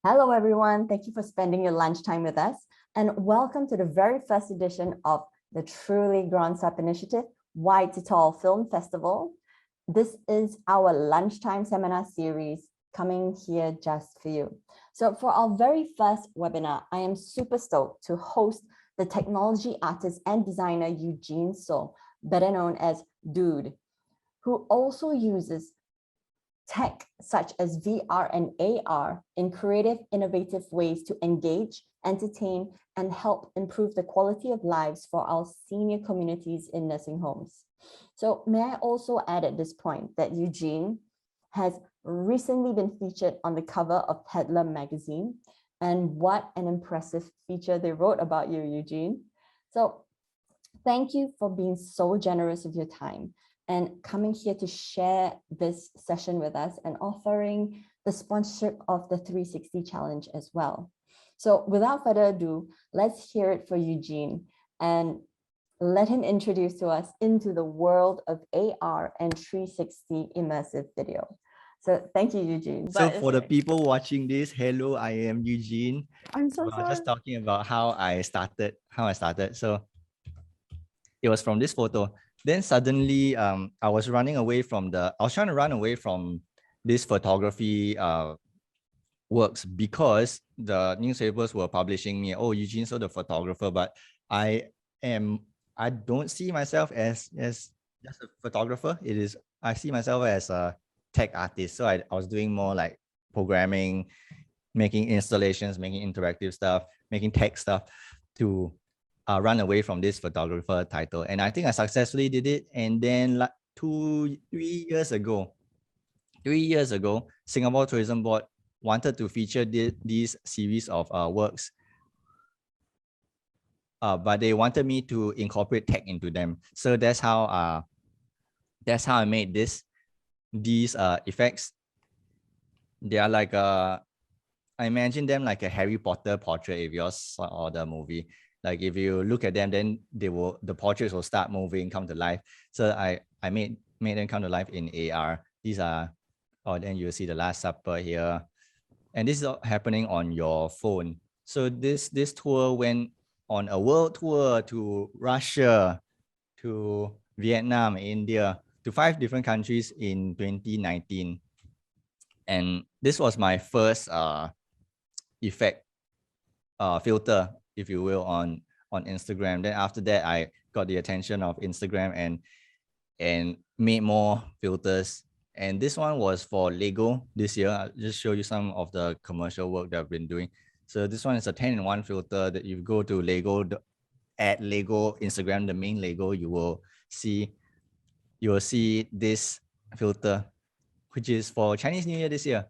Hello, everyone. Thank you for spending your lunchtime with us. And welcome to the very first edition of the Truly Grown Up Initiative, Wide to Tall Film Festival. This is our lunchtime seminar series coming here just for you. So for our very first webinar, I am super stoked to host the technology artist and designer Eugene So, better known as Dude, who also uses tech such as VR and AR in creative, innovative ways to engage, entertain, and help improve the quality of lives for our senior communities in nursing homes. So may I also add at this point that Eugene has recently been featured on the cover of Peddler magazine, and what an impressive feature they wrote about you, Eugene. So thank you for being so generous with your time and coming here to share this session with us and offering the sponsorship of the 360 challenge as well. So without further ado, let's hear it for Eugene and let him introduce to us into the world of AR and 360 immersive video. So thank you, Eugene. So for the people watching this, hello, I am Eugene. I'm so sorry. Just talking about how I started. So it was from this photo. Then suddenly, I was trying to run away from this photography works because the newspapers were publishing me, oh, Eugene, so the photographer, but I don't see myself as just a photographer. I see myself as a tech artist. So I was doing more like programming, making installations, making interactive stuff, making tech stuff to run away from this photographer title. And I think I successfully did it. And then like 3 years ago, Singapore Tourism Board wanted to feature these series of works. But they wanted me to incorporate tech into them. So that's how I made these effects. They are like I imagine them like a Harry Potter portrait if you saw the movie. Like if you look at them, then the portraits will start moving, come to life. So I made them come to life in AR. These are, then you'll see the Last Supper here. And this is all happening on your phone. So this tour went on a world tour to Russia, to Vietnam, India, to 5 different countries in 2019. And this was my first effect filter, if you will, on Instagram. Then after that, I got the attention of Instagram and made more filters. And this one was for Lego this year. I'll just show you some of the commercial work that I've been doing. So this one is a 10-in-1 filter that you go to Lego, at Lego Instagram, the main Lego, you will see this filter, which is for Chinese New Year this year.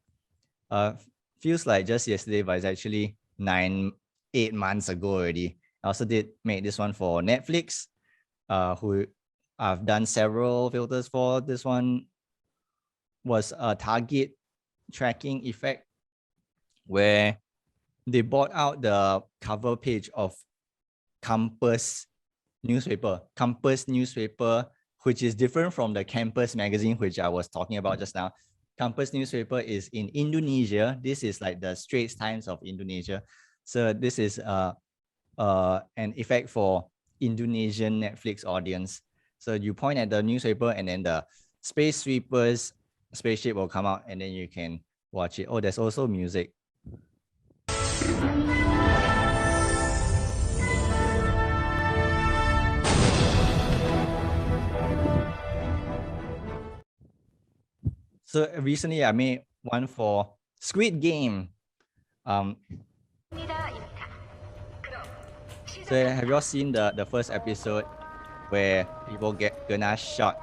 Feels like just yesterday, but it's actually 8 months ago already. I also did make this one for Netflix, who I've done several filters for. This one was a target tracking effect where they bought out the cover page of Campus newspaper, which is different from the Campus magazine, which I was talking about just now. Campus newspaper is in Indonesia. This is like the Straits Times of Indonesia. So this is an effect for Indonesian Netflix audience. So you point at the newspaper and then the Space Sweepers spaceship will come out and then you can watch it. Oh, there's also music. So recently I made one for Squid Game. So have you all seen the first episode where people gonna shot,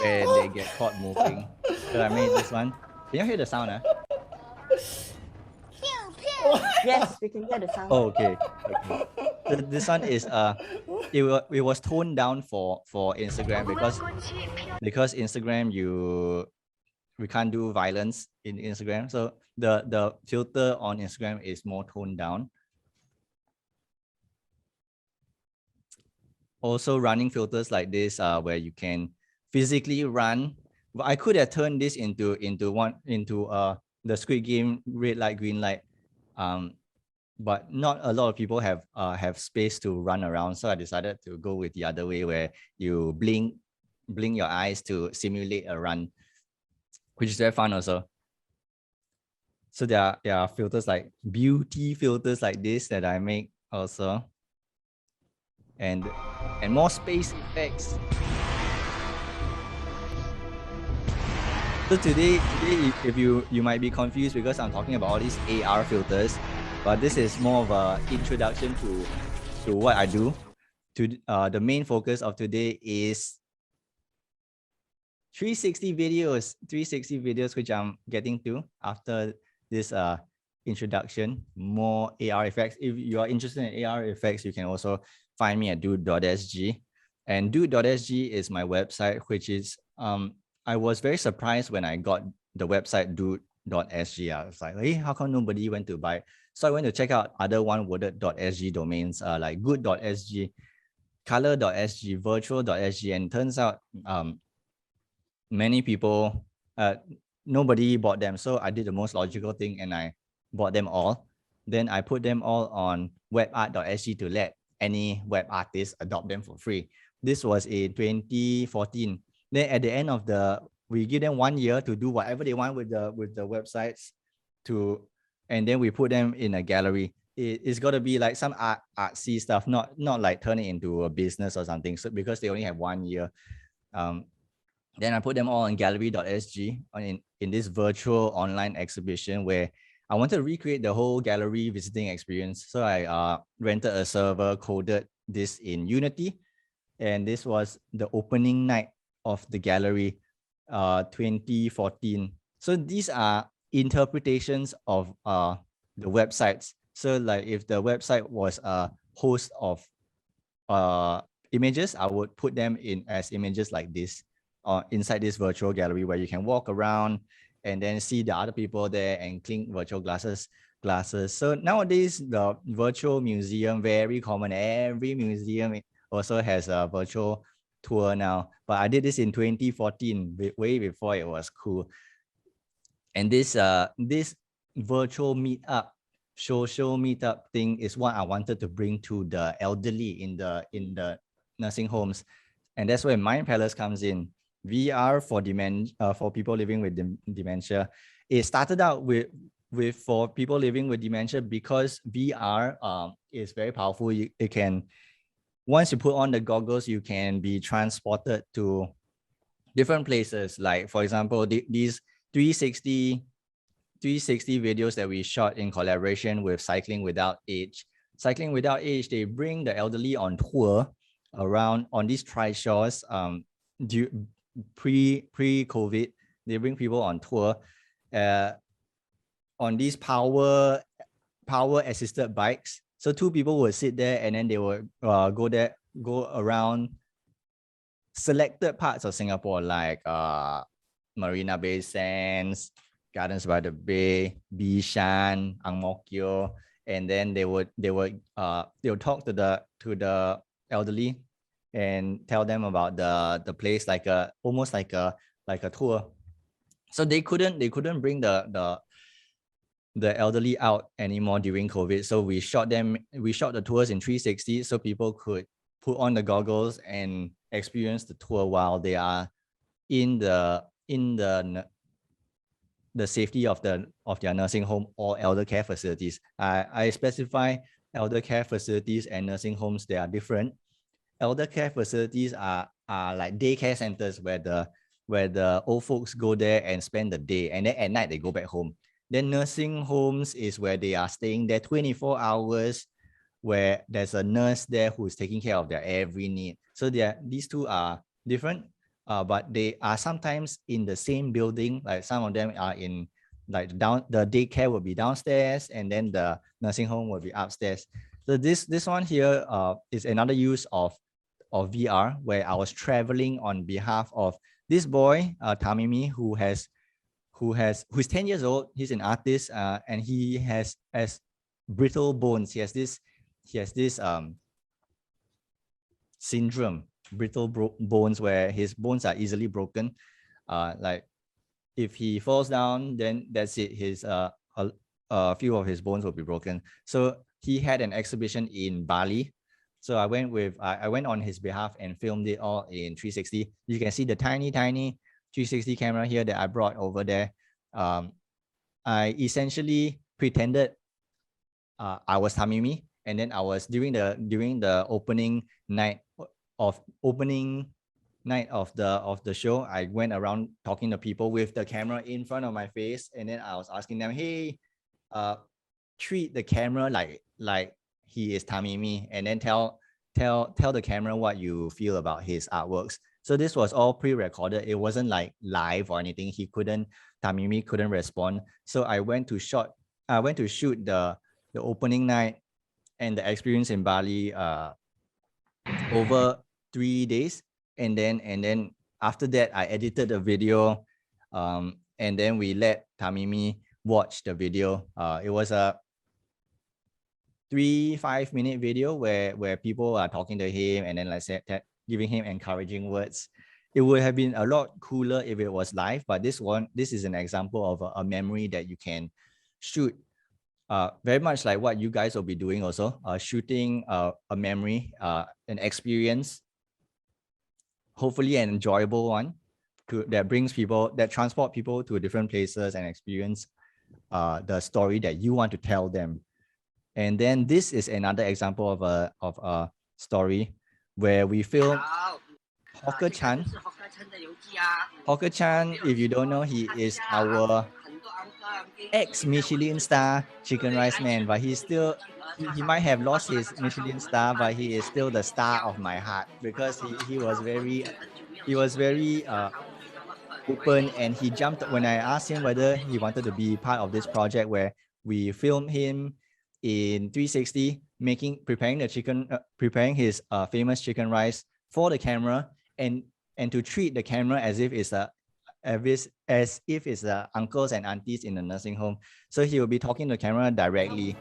where they get caught moving? So I made this one. Can you hear the sound? Yes, we can hear the sound. Oh, okay. So this one is it was toned down for Instagram because Instagram we can't do violence in Instagram. So the filter on Instagram is more toned down. Also running filters like this where you can physically run. But I could have turned this into the Squid Game red light, green light. But not a lot of people have space to run around. So I decided to go with the other way, where you blink your eyes to simulate a run, which is very fun also. So there are filters like beauty filters like this that I make also, and more space effects. So today, if you might be confused because I'm talking about all these AR filters, but this is more of a introduction to what I do. The main focus of today is 360 videos, which I'm getting to after this introduction. More AR effects. If you are interested in AR effects, you can also find me at dude.sg. And dude.sg is my website, which is I was very surprised when I got the website dude.sg. I was like, hey, how come nobody went to buy? So I went to check out other one-worded.sg domains like good.sg, color.sg, virtual.sg, and turns out many people, nobody bought them. So I did the most logical thing and I bought them all. Then I put them all on webart.sg to let any web artist adopt them for free. This was in 2014. Then at the end of we give them 1 year to do whatever they want with the websites and then we put them in a gallery. It's got to be like some artsy stuff, not like turn it into a business or something. So because they only have 1 year, then I put them all on gallery.sg in this virtual online exhibition where I wanted to recreate the whole gallery visiting experience. So I rented a server, coded this in Unity, and this was the opening night of the gallery, 2014. So these are interpretations of the websites. So like if the website was a host of images, I would put them in as images like this inside this virtual gallery where you can walk around and then see the other people there and clink virtual glasses. So nowadays, the virtual museum, very common. Every museum also has a virtual tour now. But I did this in 2014, way before it was cool. And this virtual meetup, social meetup thing is what I wanted to bring to the elderly in the nursing homes. And that's where Mind Palace comes in. VR for people living with dementia. It started out with for people living with dementia because VR is very powerful. It can, once you put on the goggles, you can be transported to different places. Like for example, these 360 videos that we shot in collaboration with Cycling Without Age. Cycling Without Age, they bring the elderly on tour around on these trishaws. Pre-COVID, they bring people on tour on these power assisted bikes. So 2 people would sit there and then they would go around selected parts of Singapore, like Marina Bay Sands, Gardens by the Bay, Bishan, Ang Mo Kio, and then they would talk to the elderly and tell them about the place, like almost like a tour. So they couldn't bring the elderly out anymore during COVID. So we shot the tours in 360 so people could put on the goggles and experience the tour while they are in the safety of their nursing home or elder care facilities. I specify elder care facilities and nursing homes, they are different. Elder care facilities are like daycare centers where the old folks go there and spend the day, and then at night they go back home. Then nursing homes is where they are staying there 24 hours, where there's a nurse there who's taking care of their every need. So these two are different, but they are sometimes in the same building. Like some of them are in the daycare will be downstairs and then the nursing home will be upstairs. So this one here is another use of VR, where I was traveling on behalf of this boy, Tamimi, who's 10 years old. He's an artist, and he has brittle bones. He has this syndrome, brittle bones, where his bones are easily broken. Like if he falls down, then that's it. His a few of his bones will be broken. So he had an exhibition in Bali. So I went on his behalf and filmed it all in 360. You can see the tiny 360 camera here that I brought over there. I essentially pretended I was Tamimi, and then I was during the opening night of the show. I went around talking to people with the camera in front of my face, and then I was asking them, hey, treat the camera like he is Tamimi, and then tell the camera what you feel about his artworks. So this was all pre-recorded. It wasn't like live or anything. Tamimi couldn't respond. So I went to shoot the opening night and the experience in Bali over 3 days. And then after that, I edited the video. And then we let Tamimi watch the video. It was a 3-5 minute video where people are talking to him and then like giving him encouraging words. It would have been a lot cooler if it was live, but this is an example of a memory that you can shoot, very much like what you guys will be doing also, shooting a memory, an experience, hopefully an enjoyable one that transport people to different places and experience the story that you want to tell them. And then this is another example of a story where we filmed Hawker Chan. Hawker Chan, if you don't know, he is our ex-Michelin star chicken rice man, but he might have lost his Michelin star, but he is still the star of my heart because he was very open, and he jumped when I asked him whether he wanted to be part of this project where we filmed him in 360 preparing his famous chicken rice for the camera, and to treat the camera as if it's the uncles and aunties in the nursing home. So he will be talking to the camera directly,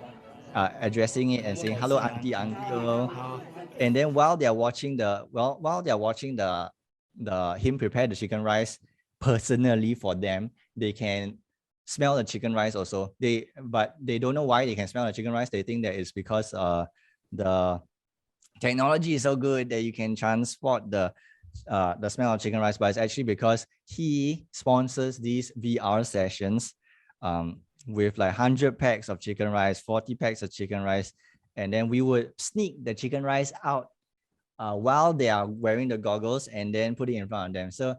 addressing it and saying, hello, auntie, uncle. And then while they're watching him prepare the chicken rice personally for them, they can smell the chicken rice also. But they don't know why they can smell the chicken rice. They think that it's because the technology is so good that you can transport the smell of chicken rice, but it's actually because he sponsors these VR sessions with like 100 packs of chicken rice, 40 packs of chicken rice, and then we would sneak the chicken rice out while they are wearing the goggles and then put it in front of them. So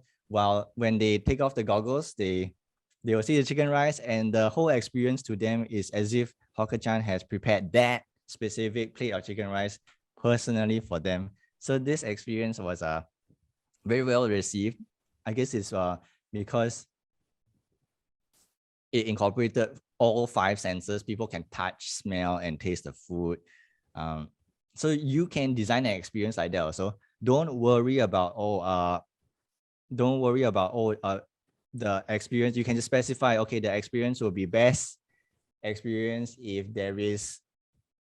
when they take off the goggles, they will see the chicken rice, and the whole experience to them is as if Hawker Chan has prepared that specific plate of chicken rice personally for them. So this experience was very well received. I guess it's because it incorporated all 5 senses. People can touch, smell, and taste the food. So you can design an experience like that also. Don't worry about the experience. You can just specify, okay, the experience will be best experience if there is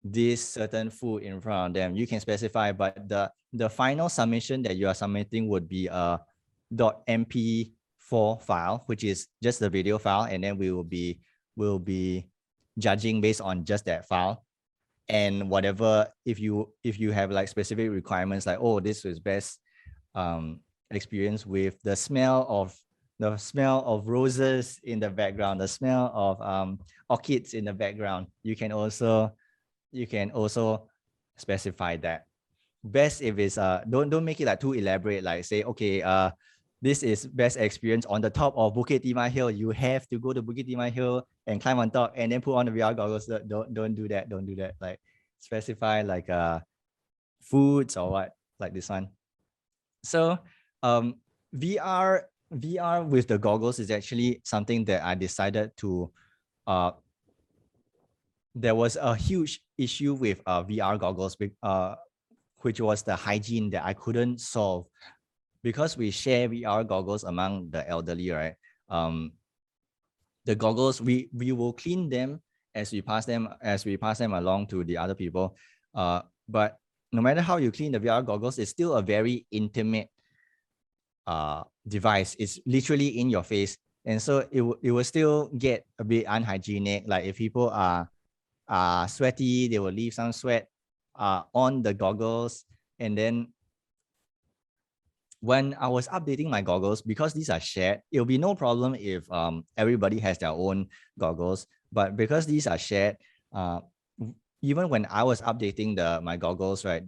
this certain food in front of them. You can specify, but the final submission that you are submitting would be a .mp4 file, which is just the video file, and then we will be judging based on just that file. And whatever, if you have like specific requirements, like, oh, this was best experience with the smell of roses in the background, the smell of orchids in the background, you can also specify that. Best if it's don't make it like too elaborate, like say, okay, this is best experience on the top of Bukit Timah Hill. You have to go to Bukit Timah Hill and climb on top and then put on the VR goggles. Don't do that. Don't do that. Like specify like foods or what, like this one. So VR with the goggles is actually something that I decided to there was a huge issue with VR goggles, which was the hygiene that I couldn't solve, because we share VR goggles among the elderly, right? The goggles, we will clean them as we pass them along to the other people. But no matter how you clean the VR goggles, it's still a very intimate device. It's literally in your face. And so it will still get a bit unhygienic. Like if people are sweaty, they will leave some sweat on the goggles. And then when I was updating my goggles, because these are shared, it'll be no problem if everybody has their own goggles. But because these are shared, even when I was updating my goggles, right,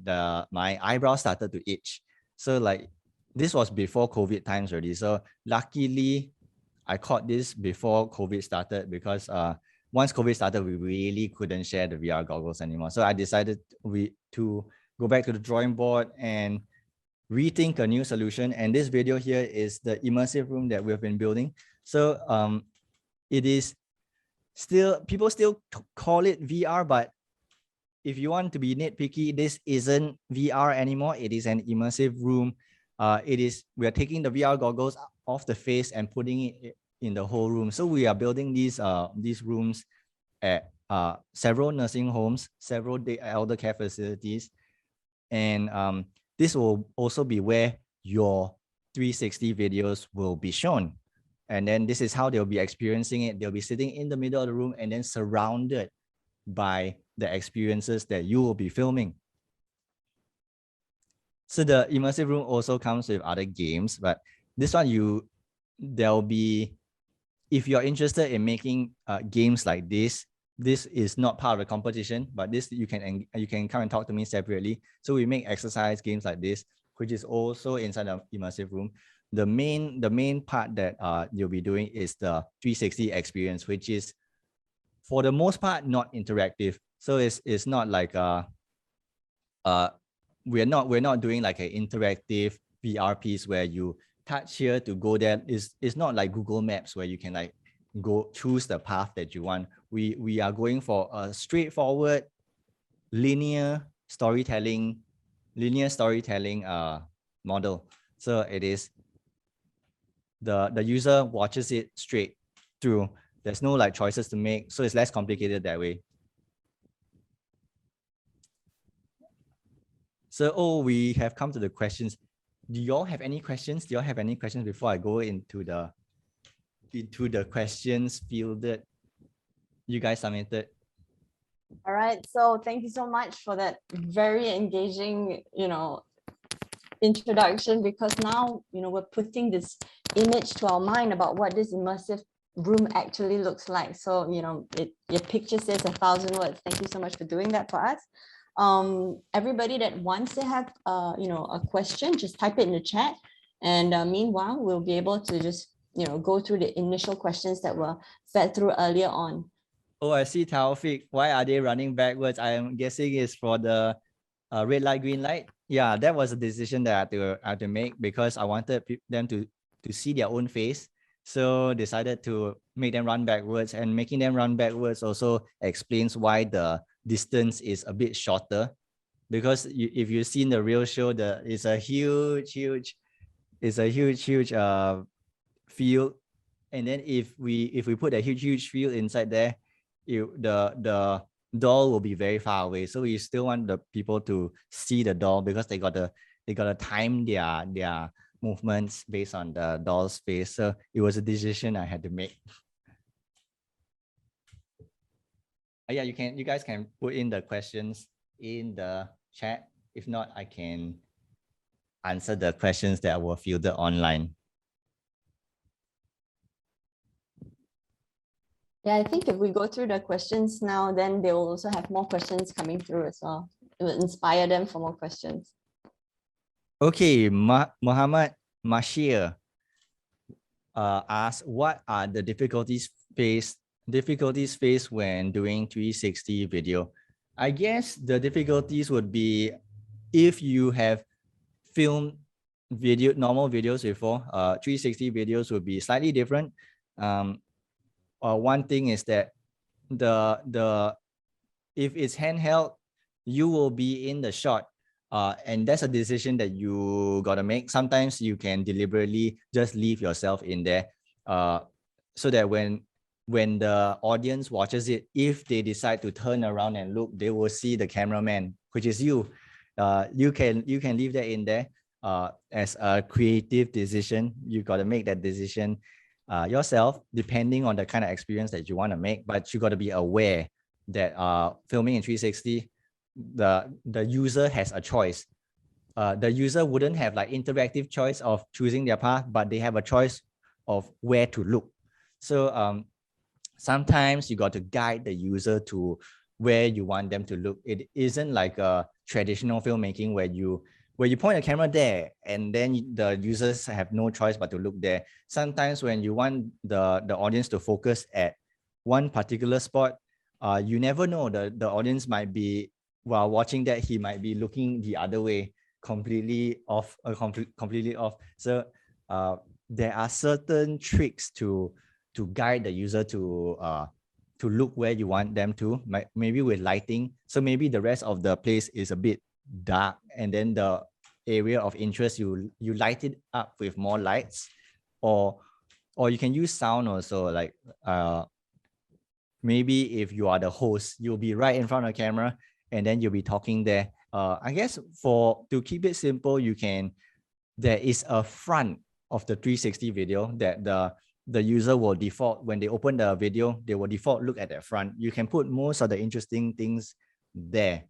my eyebrows started to itch. So like this was before COVID times already. So luckily, I caught this before COVID started, because once COVID started, we really couldn't share the VR goggles anymore. So I decided to go back to the drawing board and rethink a new solution. And this video here is the immersive room that we've been building. So it is still, people still call it VR, but if you want to be nitpicky, this isn't VR anymore. It is an immersive room. We are taking the VR goggles off the face and putting it in the whole room. So we are building these rooms at several nursing homes, several elder care facilities. And this will also be where your 360 videos will be shown. And then this is how they'll be experiencing it. They'll be sitting in the middle of the room and then surrounded by the experiences that you will be filming. So the immersive room also comes with other games, but this one there'll be, if you're interested in making games like this is not part of the competition, but this you can come and talk to me separately. So we make exercise games like this, which is also inside the immersive room. The main part that you'll be doing is the 360 experience, which is for the most part not interactive. So it's not like we're not doing like an interactive VR piece where you touch here to go there. It's not like Google Maps where you can like go choose the path that you want. We are going for a straightforward linear storytelling model. So it is the user watches it straight through. There's no like choices to make, so it's less complicated that way. So we have come to the questions. Do y'all have any questions? Do y'all have any questions before I go into the questions fielded you guys submitted? All right, so thank you so much for that very engaging, introduction, because now, we're putting this image to our mind about what this immersive room actually looks like. So, your picture says 1,000 words. Thank you so much for doing that for us. Everybody that wants to have, a question, just type it in the chat. And meanwhile, we'll be able to just, go through the initial questions that were fed through earlier on. Oh, I see, Taufik. Why are they running backwards? I am guessing it's for the red light, green light. Yeah, that was a decision that I had to make, because I wanted them to see their own face. So decided to make them run backwards, and making them run backwards also explains why the distance is a bit shorter, because if you've seen the real show, it's a huge field. And then if we put a huge field inside there, the doll will be very far away. So we still want the people to see the doll, because they gotta time their movements based on the doll's face. So it was a decision I had to make. Yeah, you guys can put in the questions in the chat. If not, I can answer the questions that were fielded online. Yeah, I think if we go through the questions now, then they will also have more questions coming through as well. It will inspire them for more questions. Okay, Muhammad Mashir asks, what are the difficulties faced when doing 360 video? I guess the difficulties would be if you have filmed normal videos before, 360 videos would be slightly different. One thing is that if it's handheld, you will be in the shot, and that's a decision that you gotta make. Sometimes you can deliberately just leave yourself in there, so that when the audience watches it, if they decide to turn around and look, they will see the cameraman, which is you. You can leave that in there as a creative decision. You gotta make that decision. yourself, depending on the kind of experience that you want to make. But you got to be aware that filming in 360, the user has a choice. The user wouldn't have like interactive choice of choosing their path, but they have a choice of where to look. So sometimes you got to guide the user to where you want them to look. It isn't like a traditional filmmaking where you point a camera there and then the users have no choice but to look there. Sometimes when you want the audience to focus at one particular spot, you never know, the audience might be, while watching that, he might be looking the other way, completely off. So there are certain tricks to guide the user to look where you want them to, maybe with lighting. So maybe the rest of the place is a bit dark, and then the area of interest, you light it up with more lights, or you can use sound also. Like maybe if you are the host, you'll be right in front of the camera and then you'll be talking there. I guess to keep it simple, there is a front of the 360 video that the user will default, when they open the video, they will default look at that front. You can put most of the interesting things there,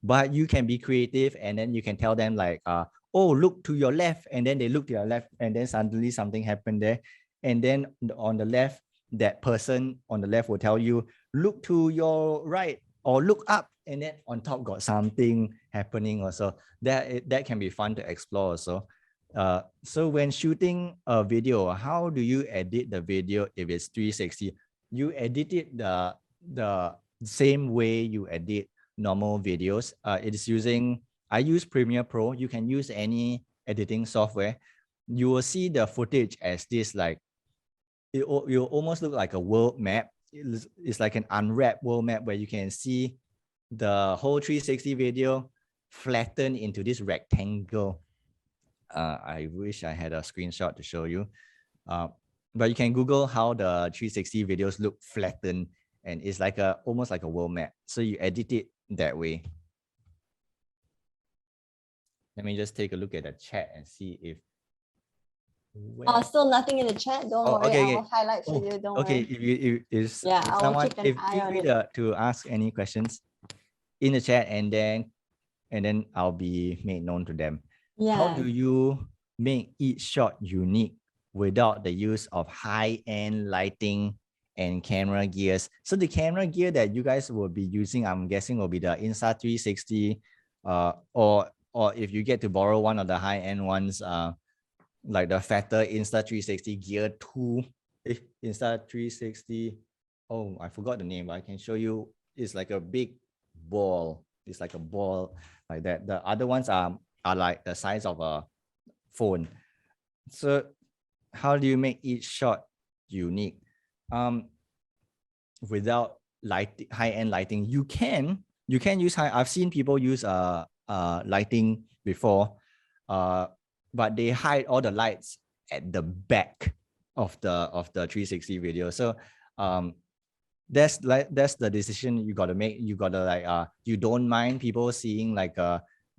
but you can be creative, and then you can tell them like, oh, look to your left, and then they look to your left, and then suddenly something happened there. And then on the left, that person on the left will tell you, look to your right or look up, and then on top got something happening also. That can be fun to explore also. So when shooting a video, how do you edit the video if it's 360? You edit it the same way you edit normal videos. I use Premiere Pro. You can use any editing software. You will see the footage as this, like, it will almost look like a world map. It's like an unwrapped world map where you can see the whole 360 video flattened into this rectangle. I wish I had a screenshot to show you. But you can Google how the 360 videos look flattened, and it's like almost like a world map. So you edit it that way. Let me just take a look at the chat and see if. Still nothing in the chat. Don't worry. Okay, I will highlight for you. Don't worry. I will keep an eye on it. To ask any questions in the chat, and then I'll be made known to them. Yeah. How do you make each shot unique without the use of high-end lighting and camera gears? So the camera gear that you guys will be using, I'm guessing, will be the Insta360, or if you get to borrow one of the high-end ones, like the fatter Insta360 Gear 2, Insta360. Oh, I forgot the name, but I can show you. It's like a big ball. It's like a ball like that. The other ones are like the size of a phone. So how do you make each shot unique? Without high-end lighting, you can use I've seen people use lighting before, but they hide all the lights at the back of the 360 video. So that's the decision you got to make. You got to like you don't mind people seeing like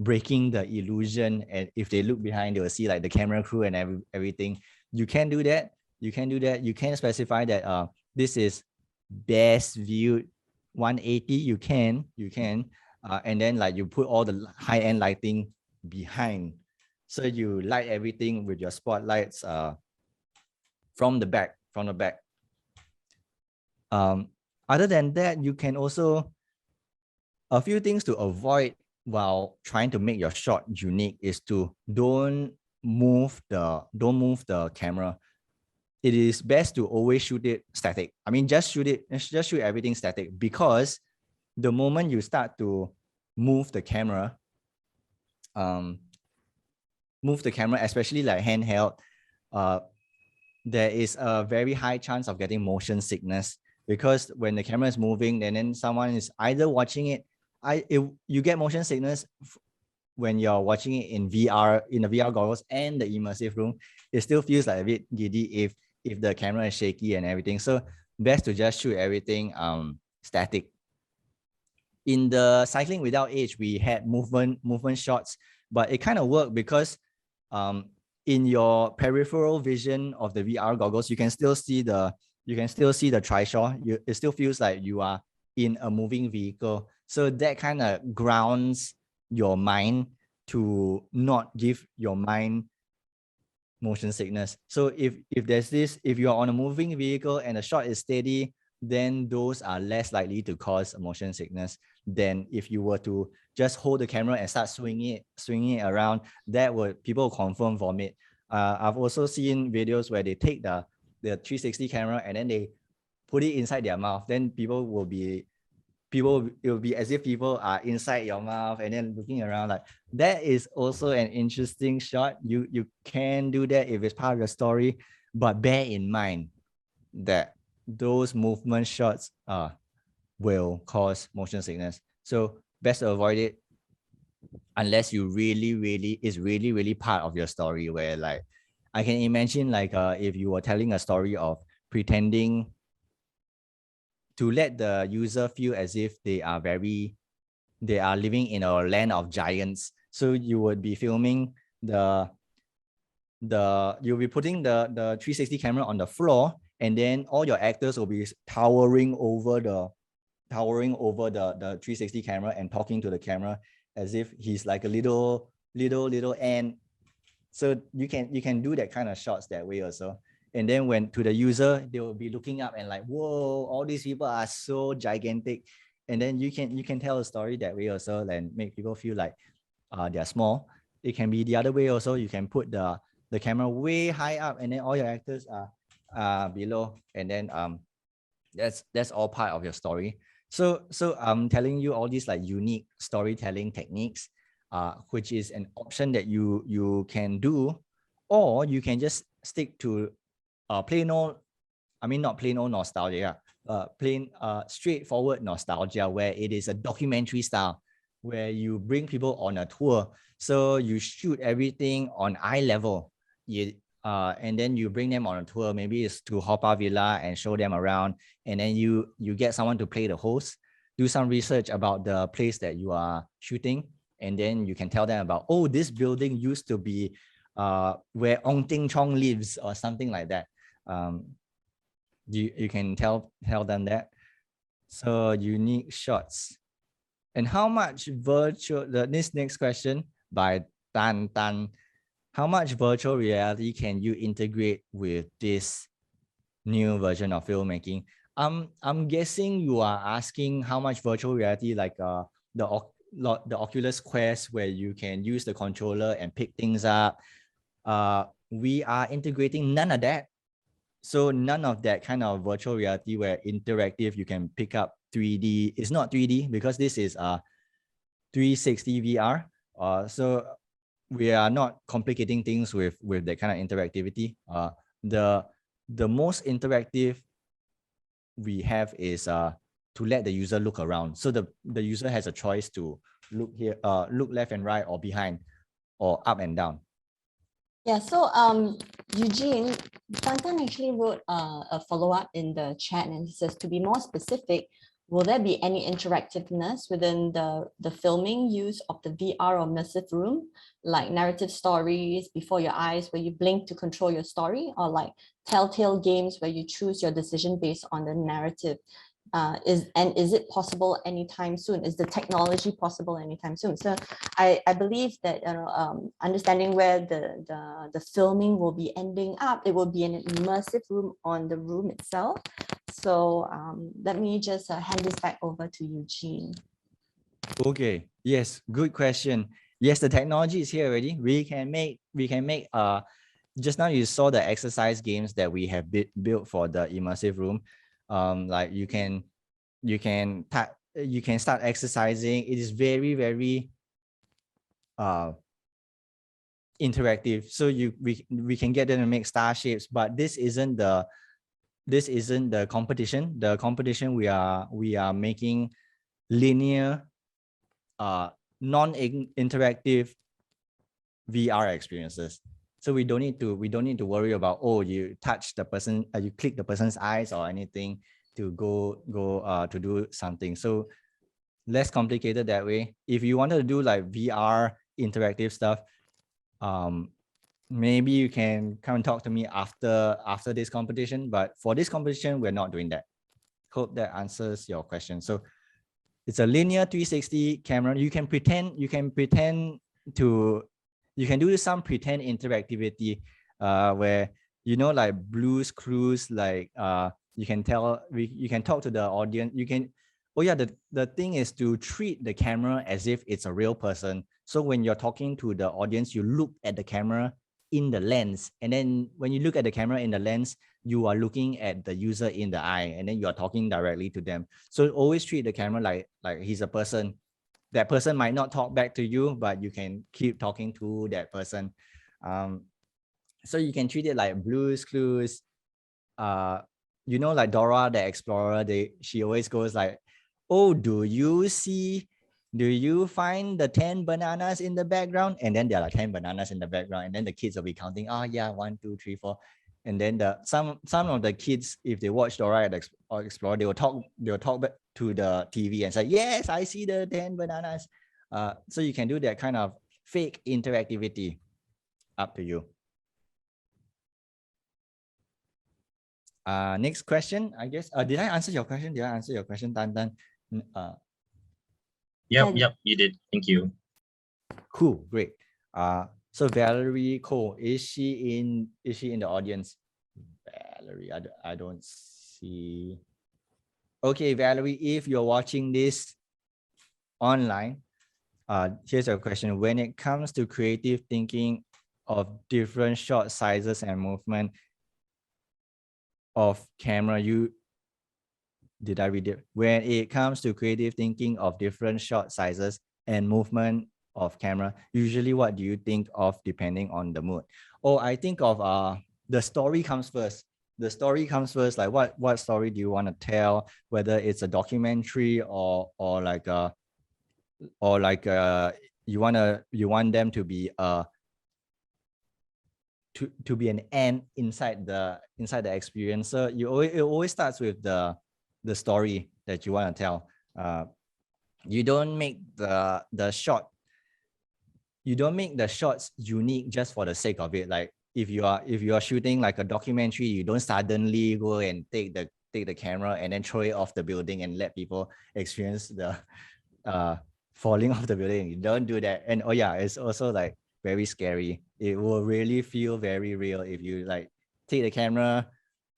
breaking the illusion, and if they look behind, they will see like the camera crew and everything. You can do that. You can specify that this is best viewed 180. You can and then like you put all the high-end lighting behind. So you light everything with your spotlights from the back. Other than that, you can also, a few things to avoid while trying to make your shot unique is to don't move the camera. It is best to always shoot it static. I mean, just shoot everything static, because the moment you start to move the camera, especially like handheld, there is a very high chance of getting motion sickness, because when the camera is moving and then someone is either watching it, you get motion sickness when you're watching it in VR, in the VR goggles and the immersive room. It still feels like a bit giddy if the camera is shaky and everything. So best to just shoot everything static. In the Cycling Without Age, we had movement shots, but it kind of worked because in your peripheral vision of the VR goggles, you can still see the trishaw. It still feels like you are in a moving vehicle. So that kind of grounds your mind to not give your mind motion sickness. So if you're on a moving vehicle and the shot is steady, then those are less likely to cause motion sickness than if you were to just hold the camera and start swinging it around. That would, people confirm vomit. I've also seen videos where they take the 360 camera and then they put it inside their mouth. Then it will be as if people are inside your mouth and then looking around. Like, that is also an interesting shot. You can do that if it's part of the story, but bear in mind that those movement shots will cause motion sickness. So best to avoid it unless you really part of your story, where like I can imagine like if you were telling a story of pretending to let the user feel as if they are living in a land of giants. So you would be filming you'll be putting the 360 camera on the floor, and then all your actors will be towering over the 360 camera and talking to the camera as if he's like a little ant. So you can do that kind of shots that way also. And then when to the user, they will be looking up and like, whoa, all these people are so gigantic. And then you can tell a story that way also and make people feel like they're small. It can be the other way also. You can put the camera way high up and then all your actors are below. And then that's all part of your story. So I'm telling you all these like unique storytelling techniques, which is an option that you can do, or you can just stick to plain old, not plain old nostalgia, plain straightforward nostalgia, where it is a documentary style, where you bring people on a tour. So you shoot everything on eye level. And then you bring them on a tour, maybe it's to Haw Villa and show them around. And then you get someone to play the host, do some research about the place that you are shooting. And then you can tell them about, oh, this building used to be where Ong Ting Chong lives or something like that. You can tell them that. So unique shots. And how much virtual, this next question by Tan, how much virtual reality can you integrate with this new version of filmmaking? I'm guessing you are asking how much virtual reality, like the Oculus Quest, where you can use the controller and pick things up. We are integrating none of that. So none of that kind of virtual reality where interactive, you can pick up 3D. It's not 3D because this is 360 VR. So we are not complicating things with that kind of interactivity. The most interactive we have is to let the user look around. So the user has a choice to look here, look left and right, or behind, or up and down. Yeah, so Eugene, Tantan actually wrote a follow-up in the chat, and he says, to be more specific, will there be any interactiveness within the filming use of the VR or immersive room, like narrative stories before your eyes where you blink to control your story, or like telltale games where you choose your decision based on the narrative? Is it possible anytime soon? Is the technology possible anytime soon? So I believe that understanding where the filming will be ending up, it will be an immersive room on the room itself. So let me just hand this back over to Eugene. Okay. Yes. Good question. Yes, the technology is here already. We can make just now you saw the exercise games that we have built for the immersive room. Like you can start exercising. It is very, very interactive. So we can get them to make star shapes, but this isn't the competition. The competition, we are making linear non-interactive VR experiences. So we don't need to worry about, oh, you touch the person, you click the person's eyes or anything to go to do something. So less complicated that way. If you wanted to do like VR interactive stuff, maybe you can come and talk to me after this competition. But for this competition, we're not doing that. Hope that answers your question. So it's a linear 360 camera. You can do some pretend interactivity where, you know, like Blue's Clues, like you can talk to the audience. Oh yeah, the thing is to treat the camera as if it's a real person. So when you're talking to the audience, you look at the camera in the lens, and then when you look at the camera in the lens, you are looking at the user in the eye, and then you are talking directly to them. So always treat the camera like he's a person. That person might not talk back to you, but you can keep talking to that person. So you can treat it like Blue's Clues. You know, like Dora the Explorer, she always goes like, oh, do you find the 10 bananas in the background? And then there are like 10 bananas in the background, and then the kids will be counting, oh yeah, 1, 2, 3, 4. And then some of the kids, if they watch Dora the Explorer, they will talk back to the TV and say, yes, I see the 10 bananas. So you can do that kind of fake interactivity. Up to you. Next question, I guess. Did I answer your question? Tan? Yep, you did. Thank you. Cool, great. So Valerie Cole, is she in the audience? Valerie, I don't see. Okay, Valerie, if you're watching this online, here's a question. When it comes to creative thinking of different shot sizes and movement of camera, did I read it? When it comes to creative thinking of different shot sizes and movement of camera, usually what do you think of depending on the mood? Oh, I think of the story comes first. The story comes first. Like what story do you want to tell? Whether it's a documentary or you want them to be to be an end inside the experience. So it always starts with the story that you want to tell. You don't make the shots unique just for the sake of it. Like if you are shooting like a documentary, you don't suddenly go and take the camera and then throw it off the building and let people experience the falling off the building. You don't do that. And oh yeah, it's also like very scary. It will really feel very real if you like take the camera.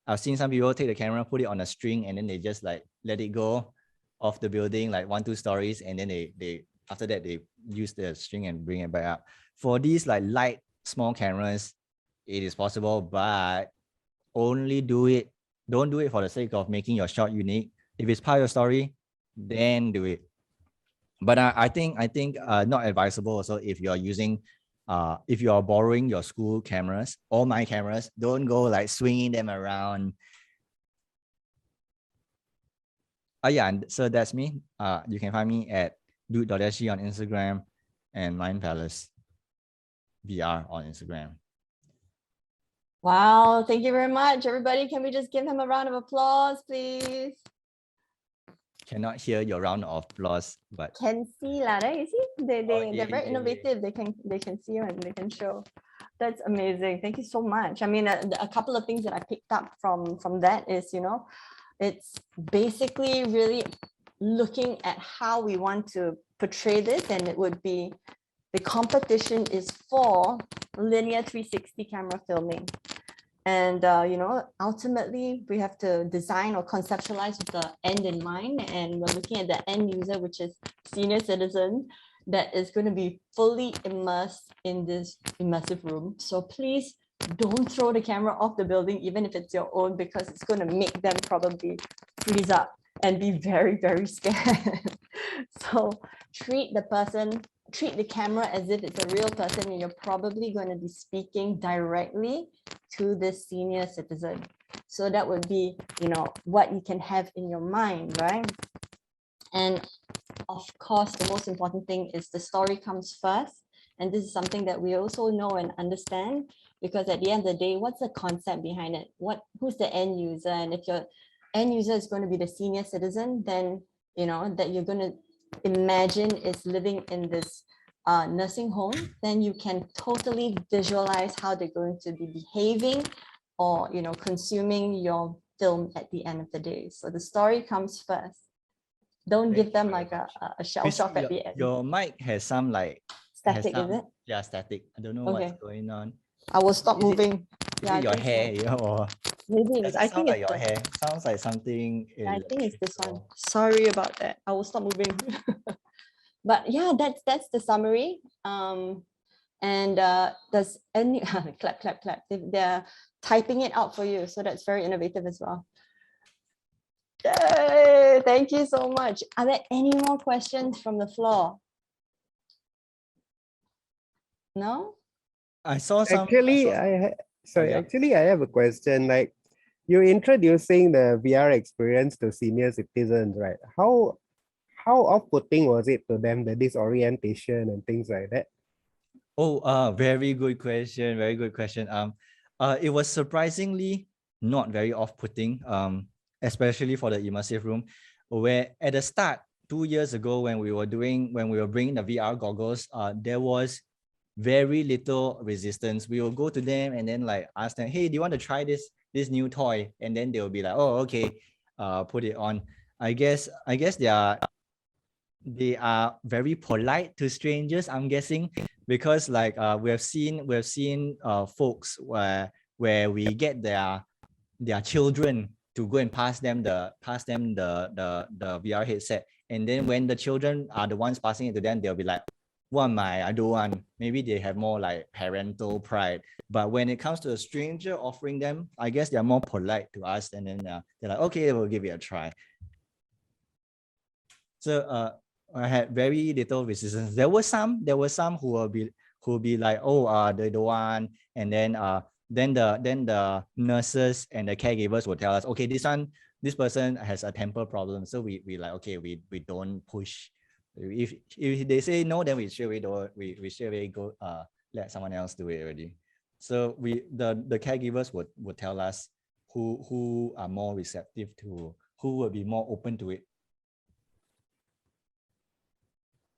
I've seen some people take the camera, put it on a string, and then they just like let it go off the building, like 1, 2 stories, and then they after that they use the string and bring it back up. For these like light small cameras, it is possible, but only don't do it for the sake of making your shot unique. If it's part of your story, then do it. But I think not advisable also if you're using if you are borrowing your school cameras or my cameras, don't go like swinging them around. Yeah, and so that's me. You can find me at dude.sg on Instagram and Mind Palace VR on Instagram. Wow, thank you very much. Everybody, can we just give him a round of applause, please? Cannot hear your round of applause, but can see lah, right? You see, they're very innovative. They can see and they can show. That's amazing. Thank you so much. I mean, a couple of things that I picked up from that is, you know, it's basically really looking at how we want to portray this, and it would be the competition is for linear 360 camera filming. And, you know, ultimately we have to design or conceptualize with the end in mind. And we're looking at the end user, which is senior citizen, that is going to be fully immersed in this immersive room. So please don't throw the camera off the building, even if it's your own, because it's going to make them probably freeze up and be very, very scared. So treat the camera as if it's a real person, and you're probably going to be speaking directly to this senior citizen. So that would be, you know, what you can have in your mind, right? And of course, the most important thing is the story comes first. And this is something that we also know and understand, because at the end of the day, what's the concept behind it? Who's the end user? And if your end user is going to be the senior citizen, then, you know, that you're going to imagine is living in this nursing home, then you can totally visualize how they're going to be behaving or, you know, consuming your film at the end of the day. So the story comes first. Don't give them like a shell shock at the end. Your mic has some like Static, is it? Yeah, static. I don't know Okay. what's going on. I will stop moving. Is Yeah, it your I think hair? so. Yeah, or Maybe does I it sound think like it's your hair? Sounds like something. I think it's this one. electrical. Sorry about that. I will stop moving. But yeah, that's the summary. And does any clap, clap, clap. They're typing it out for you. So that's very innovative as well. Yay, thank you so much. Are there any more questions from the floor? No? I saw some. Actually, actually, I have a question. Like, you're introducing the VR experience to senior citizens, right? How off-putting was it to them, the disorientation and things like that? Oh, very good question. Very good question. It was surprisingly not very off-putting. Especially for the immersive room, where at the start 2 years ago when we were bringing the VR goggles, there was very little resistance. We will go to them and then like ask them, hey, do you want to try this new toy? And then they'll be like, oh, okay, put it on. I guess they are very polite to strangers, I'm guessing, because like we have seen folks where we get their children to go and pass them the VR headset, and then when the children are the ones passing it to them, they'll be like, "What am I don't want." Maybe they have more like parental pride, but when it comes to a stranger offering them, I guess they're more polite to us, and then they're like, "Okay, we'll give it a try." So I had very little resistance. There were some who will be like, "Oh, they don't want," and then the nurses and the caregivers will tell us, okay, this person has a temper problem, so we like, okay, we don't push. If they say no, then we straight away go let someone else do it already. So the caregivers would tell us who are more receptive to, who will be more open to it.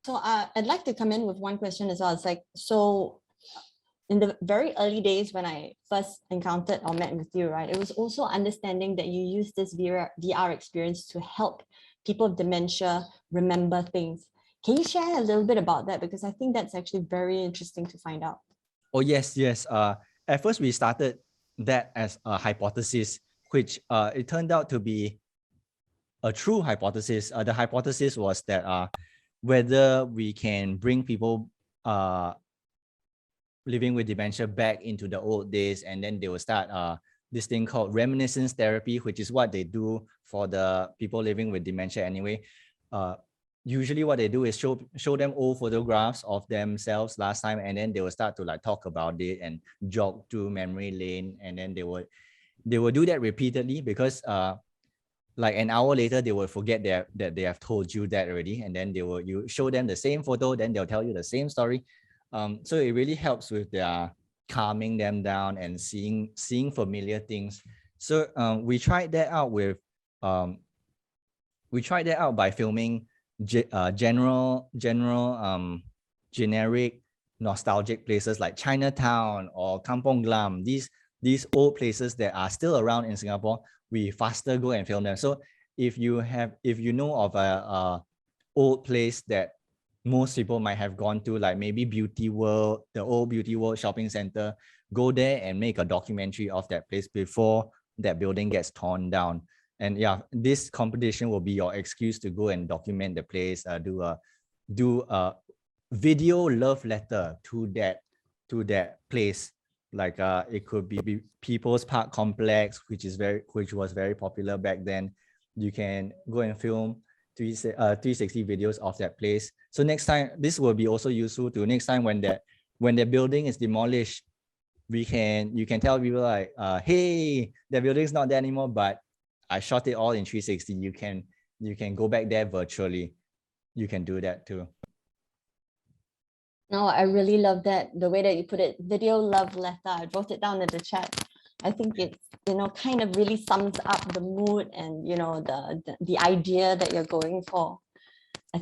So I'd like to come in with one question as well. It's like, so in the very early days when I first encountered or met with you, right, it was also understanding that you use this VR experience to help people with dementia remember things. Can you share a little bit about that? Because I think that's actually very interesting to find out. Oh, yes. At first, we started that as a hypothesis, which it turned out to be a true hypothesis. The hypothesis was that whether we can bring people living with dementia back into the old days, and then they will start this thing called reminiscence therapy, which is what they do for the people living with dementia anyway. Usually what they do is show them old photographs of themselves last time, and then they will start to like talk about it and jog through memory lane, and then they will do that repeatedly, because like an hour later they will forget that they have told you that already, and then you show them the same photo, then they'll tell you the same story. So it really helps with their calming them down and seeing familiar things. So we tried that out by filming generic nostalgic places like Chinatown or Kampong Glam, these old places that are still around in Singapore. We faster go and film them. So if you know of a old place that most people might have gone to, like maybe Beauty World, the old Beauty World shopping center, go there and make a documentary of that place before that building gets torn down. And yeah, this competition will be your excuse to go and document the place, do a video love letter to that place. Like it could be People's Park Complex, which was very popular back then. You can go and film 360 videos of that place. So next time, this will be also useful to next time when the building is demolished, you can tell people like, hey, the building is not there anymore, but I shot it all in 360. You can go back there virtually. You can do that too. No, I really love that, the way that you put it, video love letter. I wrote it down in the chat. I think it's, kind of really sums up the mood and, the idea that you're going for. I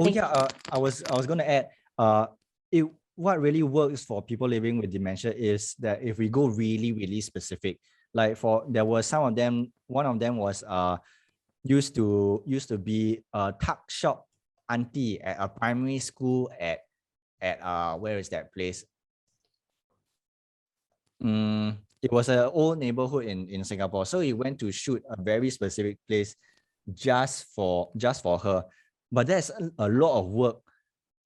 was going to add, what really works for people living with dementia is that if we go really, really specific, like there was some of them, one of them was used to be a tuck shop auntie at a primary school at where is that place? It was an old neighborhood in Singapore. So he went to shoot a very specific place just for her. But that's a lot of work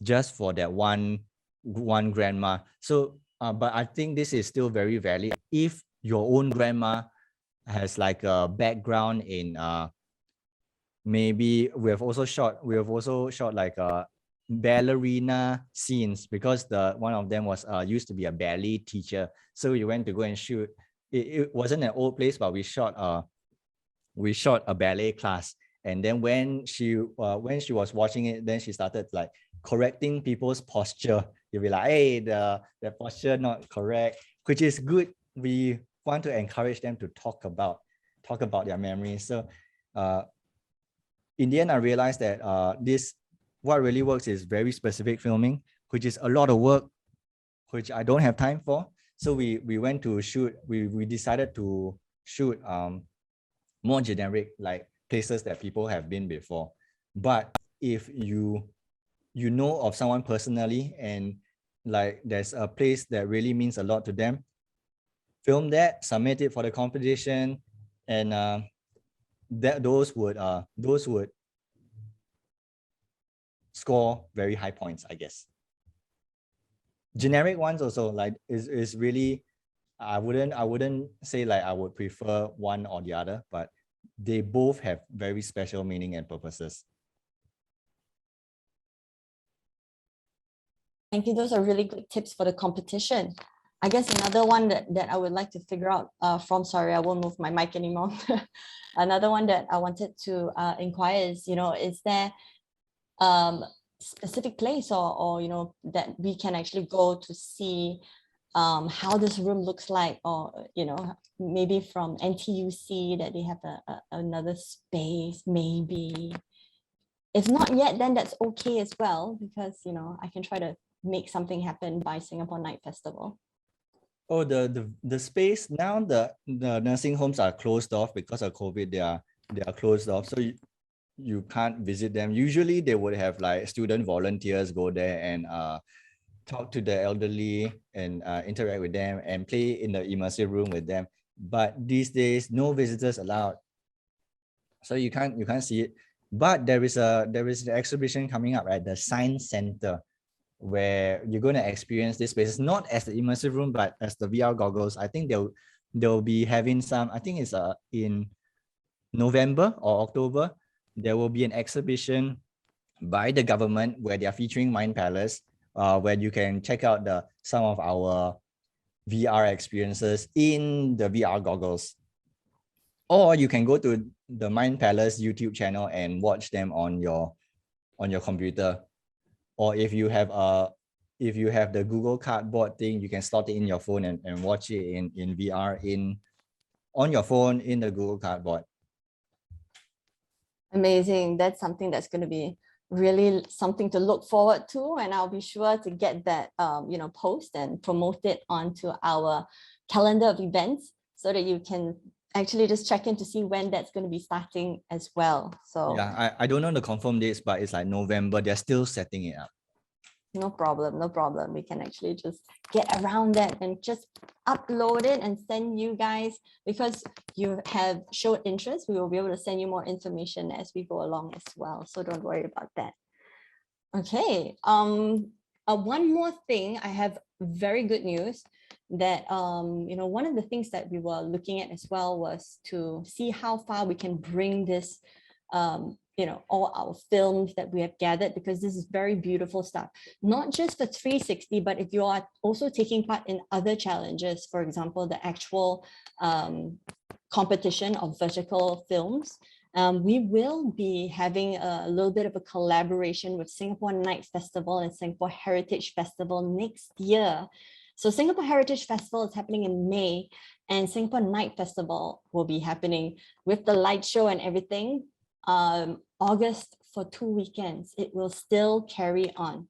just for that one grandma. So but I think this is still very valid. If your own grandma has like a background in maybe we have also shot like ballerina scenes, because one of them was used to be a ballet teacher. So we went to go and shoot. It wasn't an old place, but we shot a ballet class. And then when she was watching it, then she started like correcting people's posture. You'll be like, hey, the posture not correct, which is good. We want to encourage them to talk about their memories. So in the end, I realized that what really works is very specific filming, which is a lot of work, which I don't have time for. So we went to shoot, we decided to shoot more generic, like places that people have been before. But if you know of someone personally and like there's a place that really means a lot to them, film that, submit it for the competition, and those would score very high points, I guess. Generic ones also like is really, I wouldn't say like I would prefer one or the other, but they both have very special meaning and purposes. Thank you. Those are really good tips for the competition. I guess another one that I would like to figure out sorry, I won't move my mic anymore. Another one that I wanted to inquire is, is there specific place or that we can actually go to see how this room looks like, or maybe from NTUC that they have another space, maybe. If not yet, then that's okay as well, because I can try to make something happen by Singapore Night Festival. Oh, the space now, the nursing homes are closed off because of COVID. They are closed off, so you can't visit them. Usually they would have like student volunteers go there and talk to the elderly and interact with them and play in the immersive room with them. But these days, no visitors allowed, so you can't see it. But there is an exhibition coming up at the Science Center, where you're going to experience this space, not as the immersive room, but as the VR goggles. I think they'll be having some, I think it's in November or October, there will be an exhibition by the government where they are featuring Mind Palace, where you can check out some of our VR experiences in the VR goggles. Or you can go to the Mind Palace YouTube channel and watch them on your computer. Or if you have the Google Cardboard thing, you can slot it in your phone and watch it in VR on your phone in the Google Cardboard. Amazing. That's something that's going to be really something to look forward to, and I'll be sure to get that post and promote it onto our calendar of events, so that you can actually just check in to see when that's going to be starting as well. So yeah, I don't know the confirmed dates, but it's like November. They're still setting it up. No problem. We can actually just get around that and just upload it and send you guys, because you have showed interest, we will be able to send you more information as we go along as well. So don't worry about that. Okay. One more thing, I have very good news that one of the things that we were looking at as well was to see how far we can bring this all our films that we have gathered, because this is very beautiful stuff, not just for 360, but if you are also taking part in other challenges, for example, the actual competition of vertical films, we will be having a little bit of a collaboration with Singapore Night Festival and Singapore Heritage Festival next year. So Singapore Heritage Festival is happening in May, and Singapore Night Festival will be happening with the light show and everything August for 2 weekends. It will still carry on.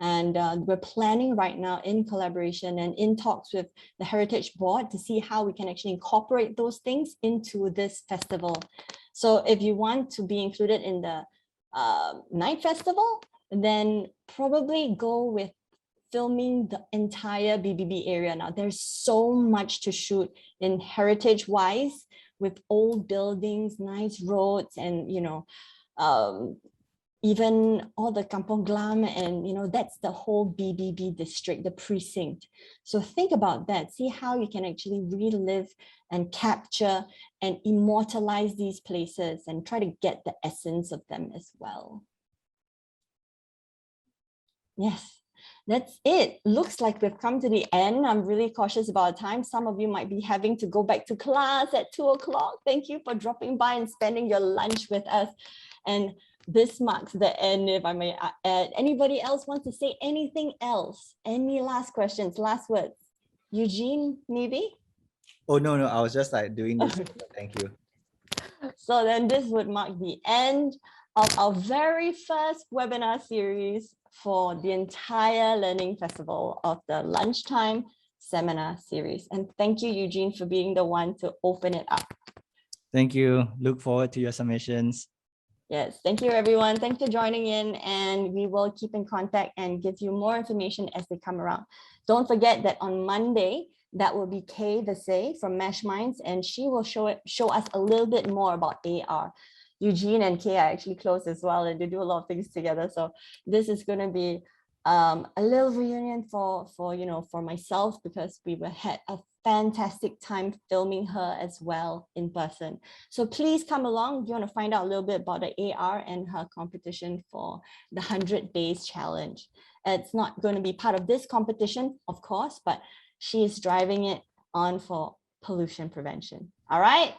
And we're planning right now in collaboration and in talks with the Heritage Board to see how we can actually incorporate those things into this festival. So if you want to be included in the night festival, then probably go with filming the entire BBB area. Now there's so much to shoot in heritage wise, with old buildings, nice roads, and even all the Kampong Glam, and that's the whole BBB district, the precinct. So think about that, see how you can actually relive and capture and immortalize these places and try to get the essence of them as well. Yes, that's it. Looks like we've come to the end. I'm really cautious about time. Some of you might be having to go back to class at 2 o'clock. Thank you for dropping by and spending your lunch with us. And this marks the end, if I may add. Anybody else wants to say anything else? Any last questions, last words? Eugene, maybe? Oh, no, I was just like doing this. Thank you. So then this would mark the end of our very first webinar series for the entire Learning Festival of the Lunchtime Seminar Series. And thank you, Eugene, for being the one to open it up. Thank you. Look forward to your submissions. Yes, thank you, everyone. Thanks for joining in, and we will keep in contact and give you more information as they come around. Don't forget that on Monday, that will be Kay Vasey from Mesh Minds, and she will show us a little bit more about AR. Eugene and Kay are actually close as well, and they do a lot of things together. So this is going to be a little reunion for myself, because we had a fantastic time filming her as well in person. So please come along if you want to find out a little bit about the AR and her competition for the 100 Days Challenge. It's not going to be part of this competition, of course, but she is driving it on for pollution prevention. All right.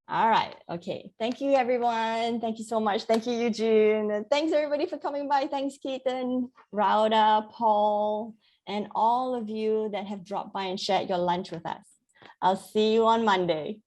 All right. Okay. Thank you, everyone. Thank you so much. Thank you, Eugene. And thanks, everybody, for coming by. Thanks, Keaton, Rauda, Paul, and all of you that have dropped by and shared your lunch with us. I'll see you on Monday.